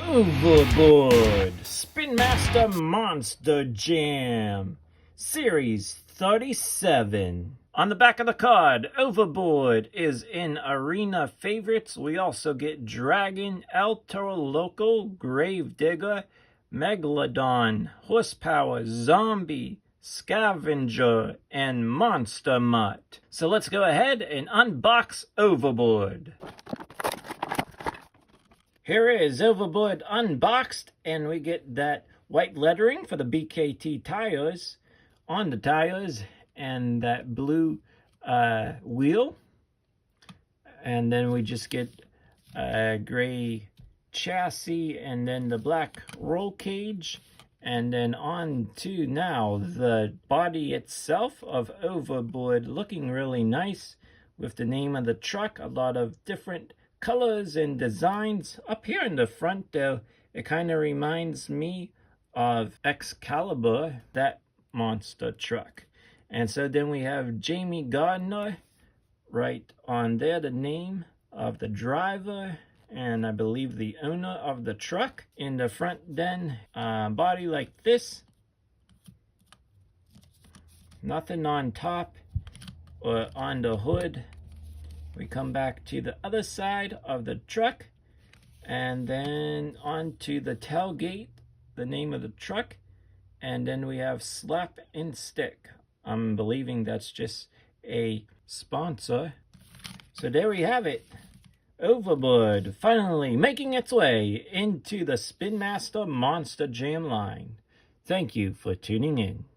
Overboard Spin Master Monster Jam Series 37. On the back of the card, Overboard is in Arena Favorites. We also get Dragon, El Toro Loco, Gravedigger, Megalodon, Horsepower, Zombie, Scavenger, and Monster Mutt. So let's go ahead and unbox Overboard. Here is Overboard unboxed, and we get that white lettering for the BKT tires on the tires and that blue wheel. And then we just get a gray chassis and then the black roll cage. And then on to now the body itself of Overboard, looking really nice with the name of the truck, a lot of different colors and designs. Up here in the front though, it kind of reminds me of Excalibur, that monster truck. And so then we have Jamie Gardner right on there, the name of the driver and I believe the owner of the truck. In the front then, body like this, nothing on top or on the hood. We come back to the other side of the truck and then onto the tailgate, the name of the truck, and then we have Slap and Stick. I'm believing that's just a sponsor. So there we have it. Overboard finally making its way into the Spin Master Monster Jam line. Thank you for tuning in.